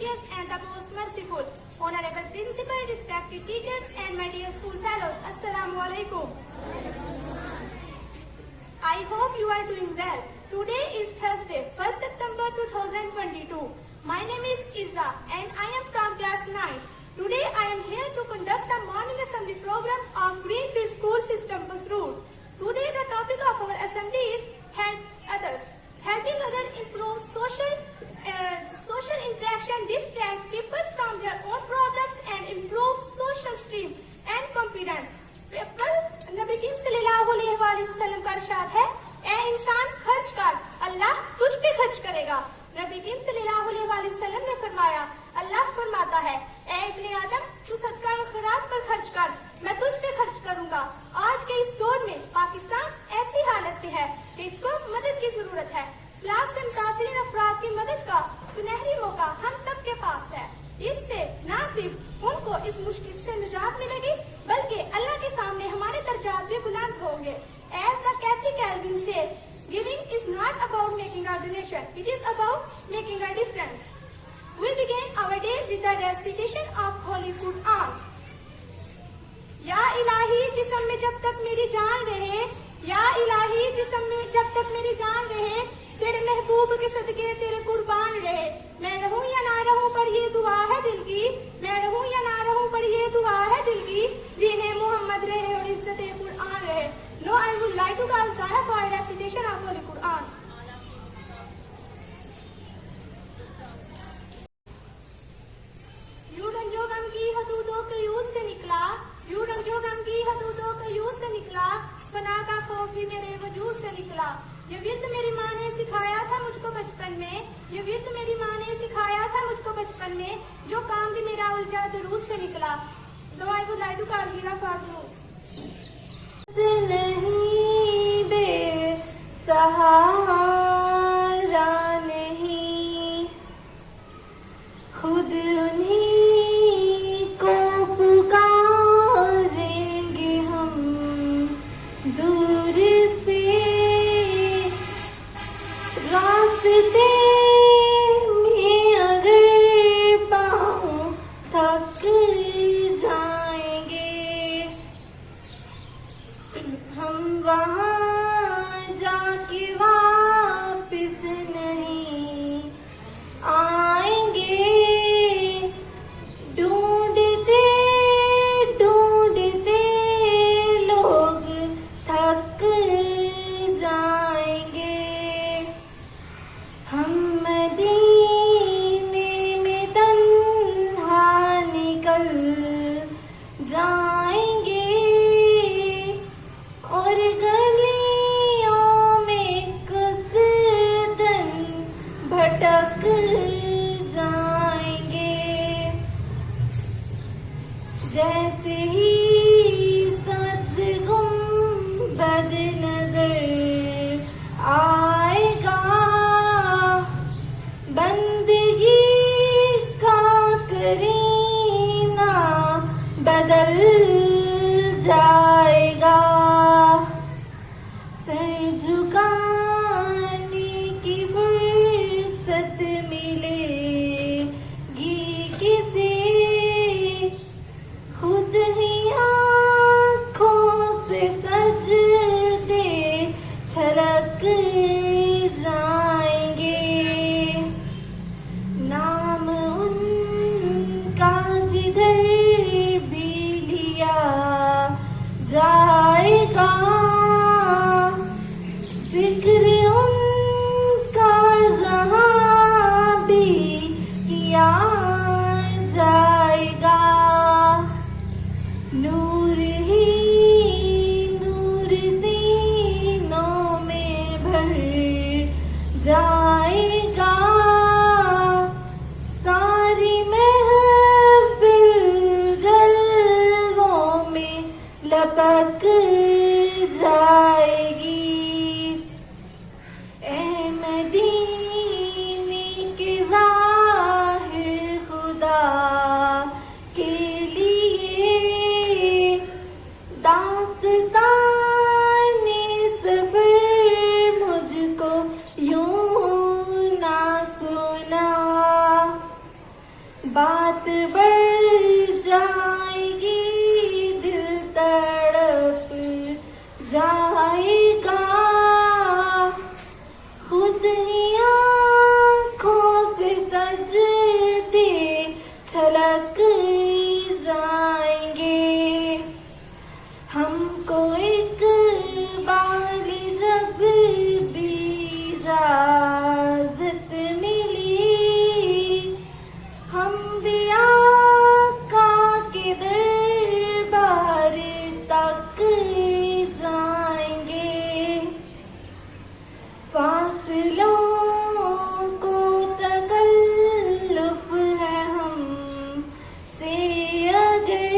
gracious and the most merciful. Honorable Principal, respected teachers and my dear school fellows, Assalamu alaikum. I hope you are doing well. Today is Thursday, 1st September 2022. My name is Izza and I am from class 9. Today I am here to conduct the morning assembly program of Greenfield School System Route. Today the topic of our assembly is Help Others. Helping others improve social interaction, distract people from their own problems and improve social esteem and confidence. नबी करीम सल्लल्लाहु अलैहि वसल्लम का इरशाद है, ए इंसान खर्च कर, अल्लाह तुझ पे खर्च करेगा। नबी करीम सल्लल्लाहु अलैहि वसल्लम ने फरमाया, अल्लाह फरमाता है, ए इब्ने आदम तू सदका खैरात पर खर्च कर, मैं तुझ पे खर्च करूंगा। आज के इस दौर में पाकिस्तान ऐसी हालत में है कि इसको मदद की जरूरत है। इस्लाम से मुतासिर अफराद की मदद का सुनहरी मौका हम सबके पास है। इससे न सिर्फ उनको इस मुश्किल से निजात मिलेगी, बल्कि अल्लाह के सामने हमारे दर्जात भी बुलंद होंगे। As the Kathy Calvin says, giving is not about making a donation, it is about making a difference. We begin our day with the recitation of Holy Quran. या इलाही जिस्म में जब तक मेरी जान रहे, या इलाही जिस्म में जब तक मेरी जान रहे, तेरे महबूब के सदके तेरे कुर्बान रहे। मैं रहूं या ना रहूं पर ये दुआ है दिल की, मैं रहूं या ना रहूं पर ये दुआ है दिल की, दीने मोहम्मद रहे और इज्जत कुरान रहे। Now I would like to call Zara for a recitation of Holy Quran. यूं रंजो गम की हदूदों के यूं से निकला, यूं रंजो गम की हदूदों के यूं से निकला, फना का खौफ भी मेरे वजूद से निकला। ये विर्द मेरी माँ ने सिखाया था मुझको बचपन में, ये विर्द मेरी माँ ने सिखाया था मुझको बचपन में, जो काम भी मेरा उलझा दरूद से निकला। Now I would like to call Hira Fatma. नहीं बेसहारा नहीं, खुद उन्हीं को पुकारेंगे हम दूर से, रास्ते में अगर पाँव थक जाएंगे, हम वहाँ जाके वापिस नहीं आएंगे। ढूंढते ढूंढते लोग थक जाएंगे, हम मदीने में तन्हा निकल जाएंगे और गलियों में कसदन भटक जाएंगे। जैसे ही सद गुंबद नजर आएगा, बंदगी का करीना बदल जाएगा। सर झुकाने की फुर्सत मिलेगी किसे, खुद रात बढ़ जाएगी, दिल तड़प जाएगा, खुद ही आँखों से सजदे छलक जाएंगे। हमको एक बार जब भी इजाज़त मिली, हम भी आका के दरबार तक जाएंगे। फासलों को तकल्लुफ़ है हमसे अगर,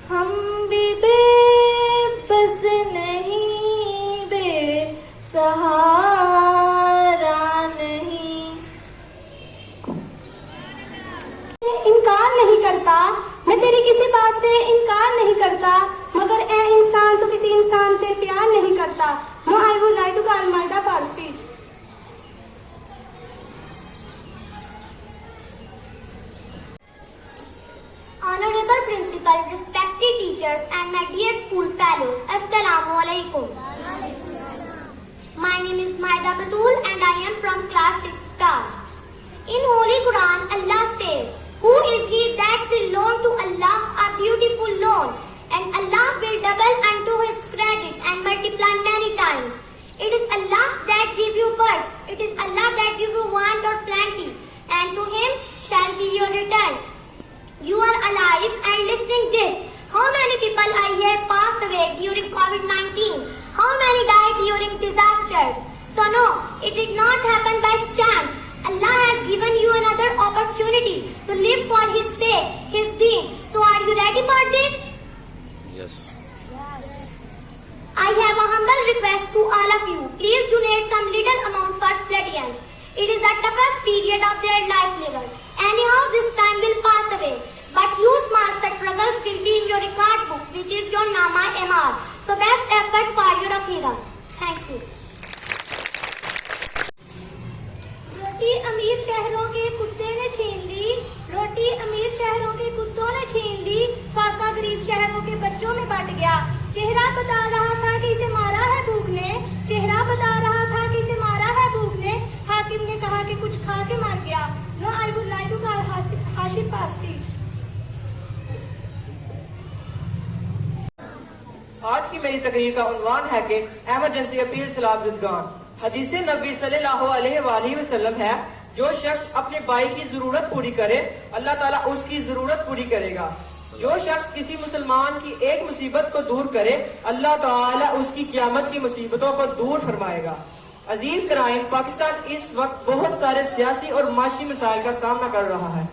हम भी बेबस नहीं, बेसहारा नहीं। इनकार नहीं करता, मैं तेरी किसी बात से इनकार नहीं करता, मगर ए इंसान तो किसी इंसान से प्यार नहीं करता। Now I would like to call Malta for speech. Honorable Principal, respected teachers and my dear school fellows, Assalamu alaikum. My name is Maida Batul and I am from class 6 star. In Holy Quran, Allah says, "Who is he that will loan to Allah a beautiful loan, and Allah will double unto his credit and multiply many times. It is Allah that give you birth, it is Allah that give you want or plenty, and to him shall be your return." You are alive and listening this. How many people I hear passed away during COVID-19? How many died during disasters? So no, it did not happen by chance. Allah has given you another opportunity to live for His sake, His deen. So are you ready for this? Yes. I have a humble request to all of you. Please donate some little amount for Floridians. It is the toughest period of their life level. Anyhow, this time will pass away. But you small struggles will be in your record book, which is your Nama MR. So best effort for your Akhira. Thank you. रोटी अमीर शहरों के कुत्ते ने छीन ली, रोटी अमीर शहरों के कुत्तों ने छीन ली, फाका गरीब शहरों के बच्चों में बट गया। चेहरा बता रहा था कि इसे मारा है भूख ने, चेहरा बता रहा था कि इसे मारा है भूख ने, हाकिम ने कहा कि कुछ खा के मर गया। No I would like to call Hashif Pasti. आज की मेरी तकरीर का उन्वान है कि एमरजेंसी अपील सलाम जिदगान। हदीस नबी सल्लल्लाहु अलैहि वसल्लम है, जो शख्स अपने भाई की जरूरत पूरी करे अल्लाह ताला उसकी जरूरत पूरी करेगा। जो शख्स किसी मुसलमान की एक मुसीबत को दूर करे अल्लाह ताला उसकी क़यामत की मुसीबतों को दूर फरमाएगा। अजीज कराइम, पाकिस्तान इस वक्त बहुत सारे सियासी और माशी मसाइल का सामना कर रहा है,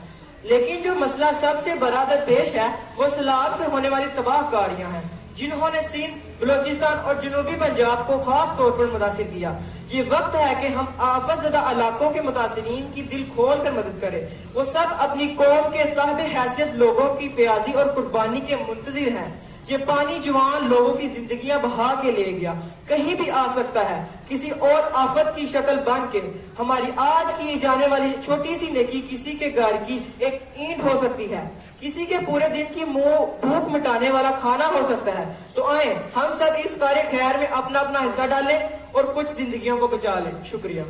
लेकिन जो मसला सबसे बड़ा दरपेश है वो सैलाब से होने वाली तबाहकारियां हैं, जिन्होंने सिंध, बलोचिस्तान और जनूबी पंजाब को खास तौर पर मुतासिर किया। ये वक्त है कि हम आफतज़दा इलाकों के मुतासिरीन की दिल खोल कर मदद करें। वो सब अपनी कौम के साहिब हैसियत लोगों की प्याजी और कुर्बानी के मुंतजिर हैं। ये पानी जवान लोगों की जिंदगियां बहा के ले गया, कहीं भी आ सकता है, किसी और आफत की शक्ल बन के। हमारी आज की जाने वाली छोटी सी नेकी किसी के घर की एक ईंट हो सकती है, किसी के पूरे दिन की भूख मिटाने वाला खाना हो सकता है। तो आए हम सब इस कार्य खैर में अपना अपना हिस्सा डालें और कुछ जिंदगियों को बचा लें। शुक्रिया।